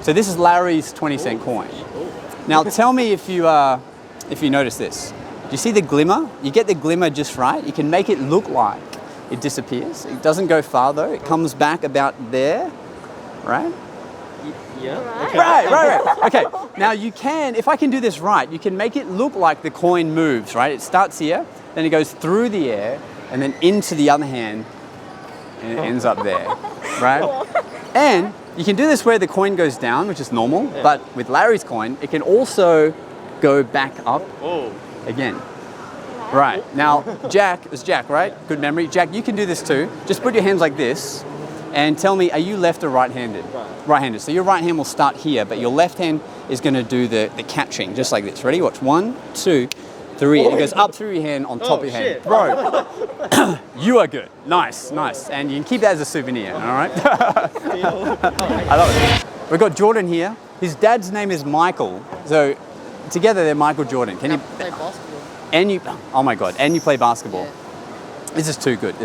So this is Larry's 20-cent coin. Now tell me if you notice this. Do you see the glimmer? You get the glimmer just right. You can make it look like it disappears. It doesn't go far though. It comes back about there, right? Yeah. Okay. Right. Okay. Now you can, if I can do this right, you can make it look like the coin moves, right? It starts here, then it goes through the air, and then into the other hand, and it ends up there, right? And you can do this where the coin goes down, which is normal, but with Larry's coin, it can also go back up again. Right. Now, Jack, it was Jack, right? Good memory. Jack, you can do this too. Just put your hands like this and tell me, are you left or right-handed? Right-handed. So your right hand will start here, but your left hand is going to do the catching, just like this. Ready? Watch. 1, 2, 3. And it goes up through your hand on top of your hand. Bro, you are good. Nice. And you can keep that as a souvenir, all right? I love it. We've got Jordan here. His dad's name is Michael. So together they're Michael Jordan. Can you play basketball? And you, oh my God, and you play basketball. Yeah. This is too good.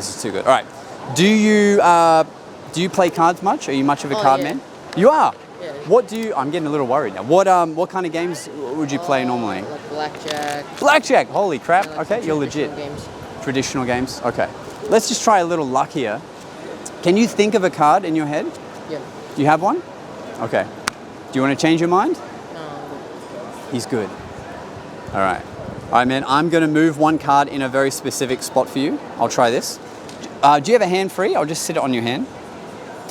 All right. Do you play cards much? Are you much of a card man? You are? Yeah. What do you, I'm getting a little worried now. What kind of games would you play normally? Like blackjack. Blackjack, holy crap. Like Okay, you're legit. Games. Traditional games, okay. Let's just try a little luck here. Can you think of a card in your head? Yeah. Do you have one? Okay. Do you want to change your mind? No. He's good. All right. All right, man, I'm going to move one card in a very specific spot for you. I'll try this. Do you have a hand free? I'll just sit it on your hand.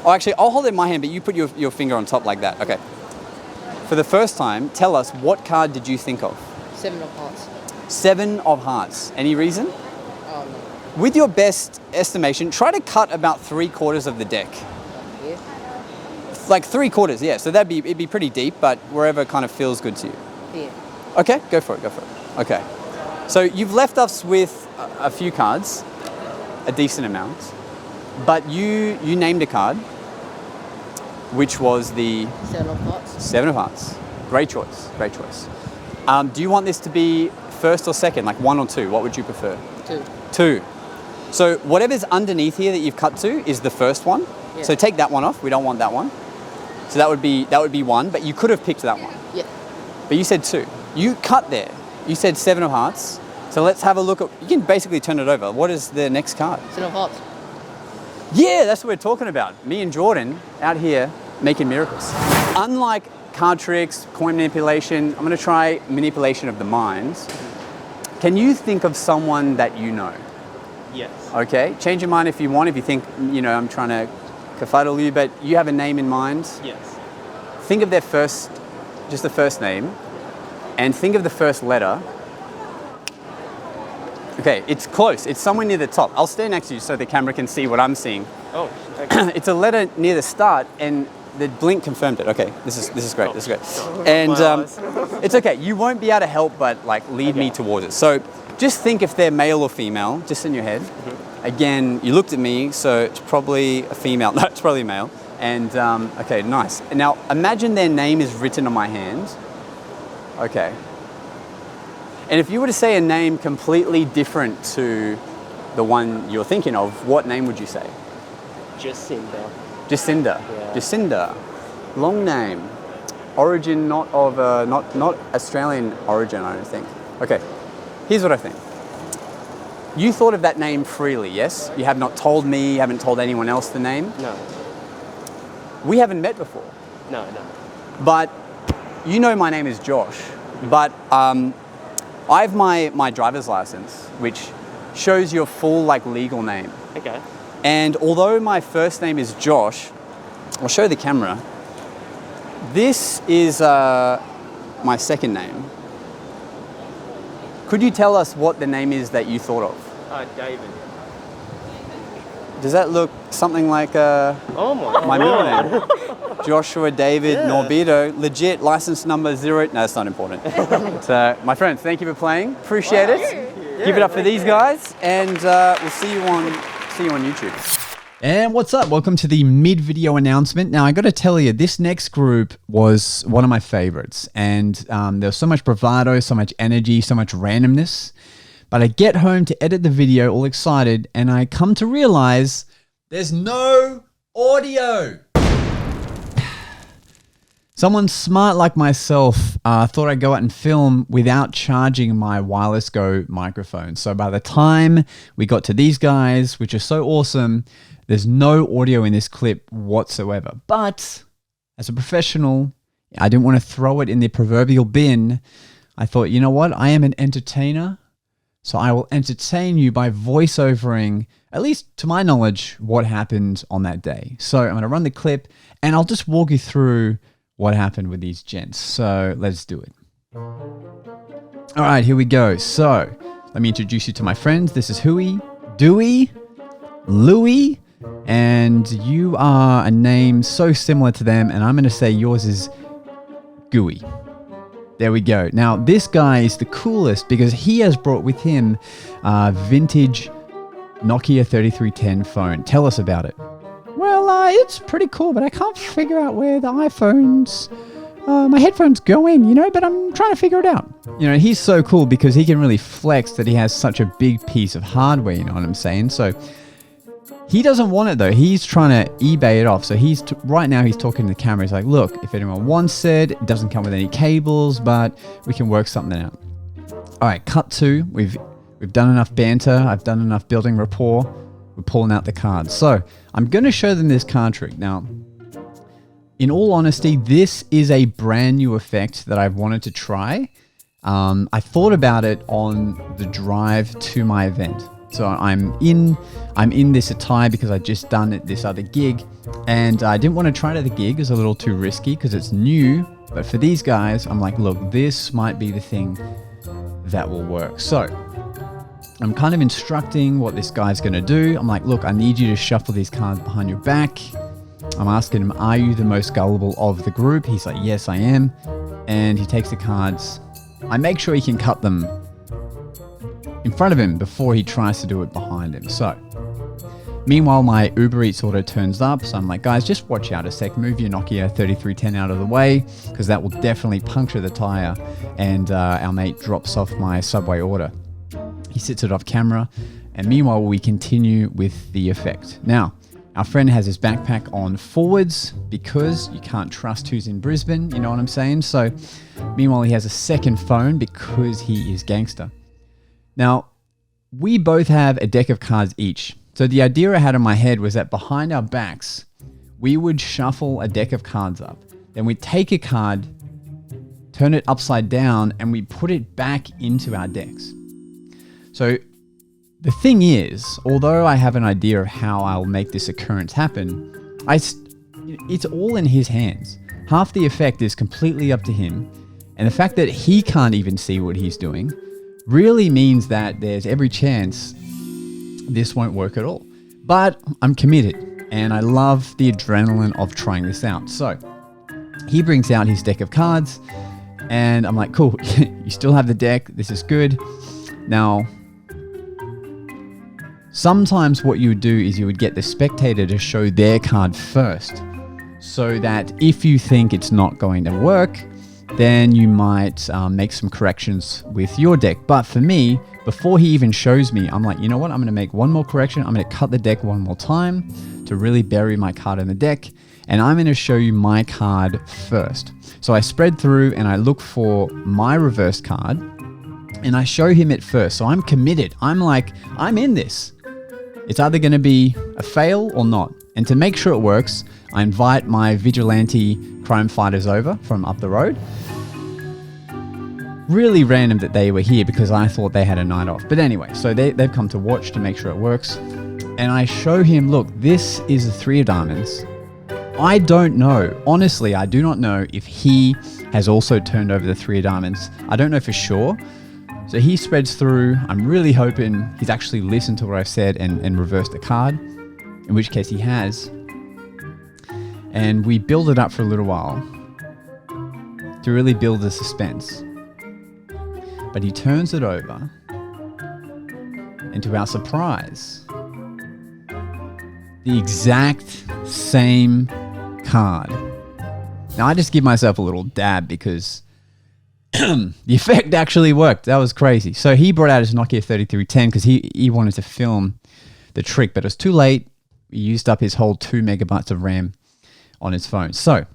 Oh, actually, I'll hold it in my hand, but you put your finger on top like that. Okay. For the first time, tell us, what card did you think of? 7 of hearts. 7 of hearts. Any reason? Oh, no. With your best estimation, try to cut about 3/4 of the deck. Here? Like 3/4, yeah. So it'd be pretty deep, but wherever kind of feels good to you. Here. Okay, go for it. Okay. So you've left us with a few cards, a decent amount, but you named a card, which was the 7 of hearts. 7 of hearts. Great choice. Do you want this to be first or second, like 1 or 2? What would you prefer? 2. 2. So whatever's underneath here that you've cut to is the first one. Yeah. So take that one off. We don't want that one. So that would be 1, but you could have picked that one. Yeah. But you said 2. You cut there. You said 7 of hearts. So let's have a look at, you can basically turn it over. What is the next card? 7 of hearts. Yeah, that's what we're talking about. Me and Jordan out here making miracles. Unlike card tricks, coin manipulation, I'm going to try manipulation of the mind. Can you think of someone that you know? Yes. Okay, change your mind if you want, if you think, I'm trying to kerfuddle you, but you have a name in mind. Yes. Think of just the first name, and think of the first letter. Okay, it's close. It's somewhere near the top. I'll stay next to you so the camera can see what I'm seeing. Oh, okay. It's a letter near the start, and the blink confirmed it. Okay, this is great. This is great. And it's okay. You won't be able to help but lead me towards it. So just think if they're male or female, just in your head. Mm-hmm. Again, you looked at me, so it's probably a female. No, it's probably a male. And okay, nice. Now imagine their name is written on my hand. Okay. And if you were to say a name completely different to the one you're thinking of, what name would you say? Jacinda. Yeah. Jacinda. Long name. Origin not Australian origin, I don't think. Okay. Here's what I think. You thought of that name freely, yes? You have not told me, you haven't told anyone else the name? No. We haven't met before. No. But you know my name is Josh, but I have my driver's license, which shows your full legal name. Okay. And although my first name is Josh, I'll show the camera. This is my second name. Could you tell us what the name is that you thought of? David. Does that look something like oh my middle name? Joshua David Norbido, legit license number 0. No, that's not important. So, my friend, thank you for playing. Appreciate it. Yeah, Give it up for these guys, and we'll see you on YouTube. And what's up? Welcome to the mid-video announcement. Now, I got to tell you, this next group was one of my favorites, and there was so much bravado, so much energy, so much randomness. But I get home to edit the video, all excited, and I come to realize there's no audio. Someone smart like myself thought I'd go out and film without charging my Wireless Go microphone. So by the time we got to these guys, which are so awesome, there's no audio in this clip whatsoever. But as a professional, I didn't want to throw it in the proverbial bin. I thought, you know what? I am an entertainer, so I will entertain you by voiceovering, at least to my knowledge, what happened on that day. So I'm going to run the clip, and I'll just walk you through what happened with these gents. So let's do it. All right, here we go. So let me introduce you to my friends. This is Huey, Dewey, Louie, and you are a name so similar to them, and I'm going to say yours is Gooey. There we go. Now, this guy is the coolest because he has brought with him a vintage Nokia 3310 phone. Tell us about it. Well, it's pretty cool, but I can't figure out where the my headphones go in, but I'm trying to figure it out. He's so cool because he can really flex that he has such a big piece of hardware, you know what I'm saying? So he doesn't want it though. He's trying to eBay it off. So right now he's talking to the camera. He's like, look, if anyone wants it, it doesn't come with any cables, but we can work something out. All right, cut to, we've done enough banter. I've done enough building rapport. We're pulling out the cards. So I'm going to show them this card trick. Now, in all honesty, this is a brand new effect that I've wanted to try. I thought about it on the drive to my event. So I'm in this attire because I just done this other gig, and I didn't want to try it at the gig. It's a little too risky because it's new. But for these guys, I'm like, look, this might be the thing that will work. So I'm kind of instructing what this guy's going to do. I'm like, look, I need you to shuffle these cards behind your back. I'm asking him, are you the most gullible of the group? He's like, yes, I am. And he takes the cards. I make sure he can cut them in front of him before he tries to do it behind him. So meanwhile, my Uber Eats order turns up. So I'm like, guys, just watch out a sec. Move your Nokia 3310 out of the way because that will definitely puncture the tire. And our mate drops off my Subway order. He sits it off camera. And meanwhile, we continue with the effect. Now, our friend has his backpack on forwards because you can't trust who's in Brisbane. You know what I'm saying? So meanwhile, he has a second phone because he is gangster. Now, we both have a deck of cards each. So the idea I had in my head was that behind our backs, we would shuffle a deck of cards up. Then we'd take a card, turn it upside down, and we put it back into our decks. So the thing is, although I have an idea of how I'll make this occurrence happen, it's all in his hands. Half the effect is completely up to him. And the fact that he can't even see what he's doing really means that there's every chance this won't work at all. But I'm committed and I love the adrenaline of trying this out. So he brings out his deck of cards and I'm like, cool, you still have the deck. This is good. Now, sometimes what you would do is you would get the spectator to show their card first so that if you think it's not going to work, then you might make some corrections with your deck. But for me, before he even shows me, I'm like, you know what? I'm going to make one more correction. I'm going to cut the deck one more time to really bury my card in the deck. And I'm going to show you my card first. So I spread through and I look for my reverse card and I show him it first. So I'm committed. I'm like, I'm in this. It's either going to be a fail or not. And to make sure it works, I invite my vigilante crime fighters over from up the road. Really random that they were here because I thought they had a night off. But anyway, so they've come to watch to make sure it works. And I show him, look, this is a 3 of diamonds. I don't know. Honestly, I do not know if he has also turned over the 3 of diamonds. I don't know for sure. So he spreads through. I'm really hoping he's actually listened to what I've said and reversed the card, in which case he has. And we build it up for a little while to really build the suspense. But he turns it over, and to our surprise, the exact same card. Now I just give myself a little dab because the effect actually worked. That was crazy. So he brought out his Nokia 3310 because he wanted to film the trick, but it was too late. He used up his whole 2 megabytes of RAM on his phone. So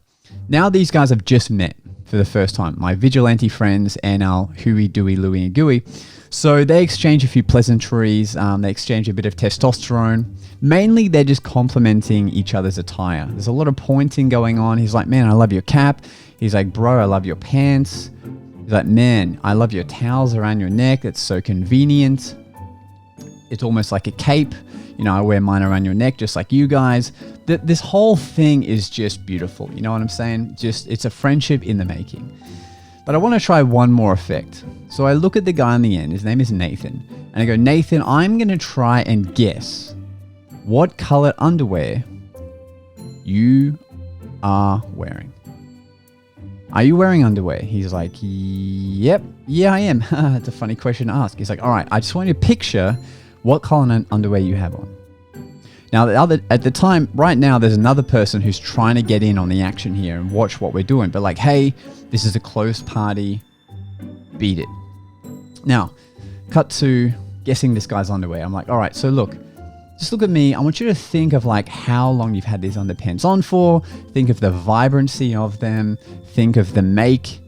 Now these guys have just met for the first time. My vigilante friends and our Huey, Dewey, Louie, and Gooey. So they exchange a few pleasantries. They exchange a bit of testosterone. Mainly, they're just complimenting each other's attire. There's a lot of pointing going on. He's like, man, I love your cap. He's like, bro, I love your pants. He's like, man, I love your towels around your neck. It's so convenient. It's almost like a cape. You know, I wear mine around your neck just like you guys. This whole thing is just beautiful. You know what I'm saying? Just, it's a friendship in the making. But I want to try one more effect. So I look at the guy on the end. His name is Nathan. And I go, Nathan, I'm going to try and guess what color underwear you are wearing. Are you wearing underwear? He's like, yep. Yeah, I am. It's a funny question to ask. He's like, all right, I just want you to picture what color underwear you have on. Now, at the time, right now, there's another person who's trying to get in on the action here and watch what we're doing. But like, hey, this is a closed party. Beat it. Now, cut to guessing this guy's underwear. I'm like, all right, so look, just look at me. I want you to think of like how long you've had these underpants on for. Think of the vibrancy of them. Think of the make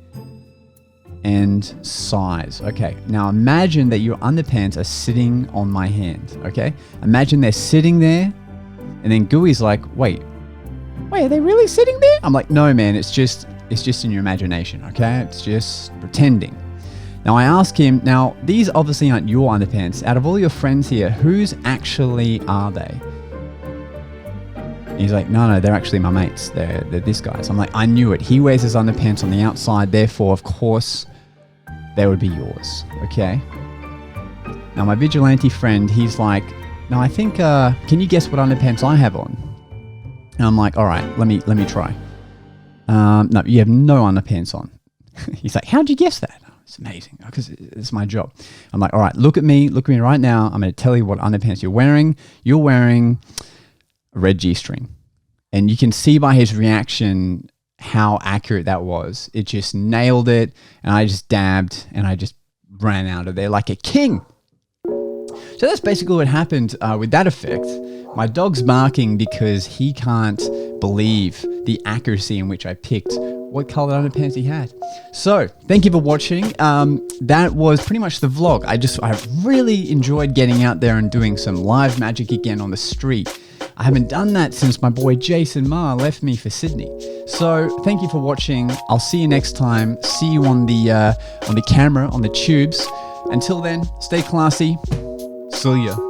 and size. Okay, now imagine that your underpants are sitting on my hand, okay? Imagine they're sitting there, and then Gooey's like, wait, are they really sitting there? I'm like, no, man, it's just in your imagination, okay? It's just pretending. Now I ask him, now these obviously aren't your underpants. Out of all your friends here, whose actually are they? He's like, no, they're actually my mates. They're this guy's. I'm like, I knew it. He wears his underpants on the outside, therefore, of course, they would be yours, okay? Now, my vigilante friend, he's like, no, I think, can you guess what underpants I have on? And I'm like, all right, let me try. No, you have no underpants on. He's like, how'd you guess that? It's amazing, because it's my job. I'm like, all right, look at me right now. I'm going to tell you what underpants you're wearing. You're wearing a red G-string. And you can see by his reaction how accurate that was. It just nailed it, and I just dabbed, and I just ran out of there like a king. So that's basically what happened with that effect. My dog's barking because he can't believe the accuracy in which I picked what color underpants he had. So thank you for watching. That was pretty much the vlog. I really enjoyed getting out there and doing some live magic again on the street. I haven't done that since my boy Jason Ma left me for Sydney. So thank you for watching. I'll see you next time. See you on the camera, on the tubes. Until then, stay classy. See ya.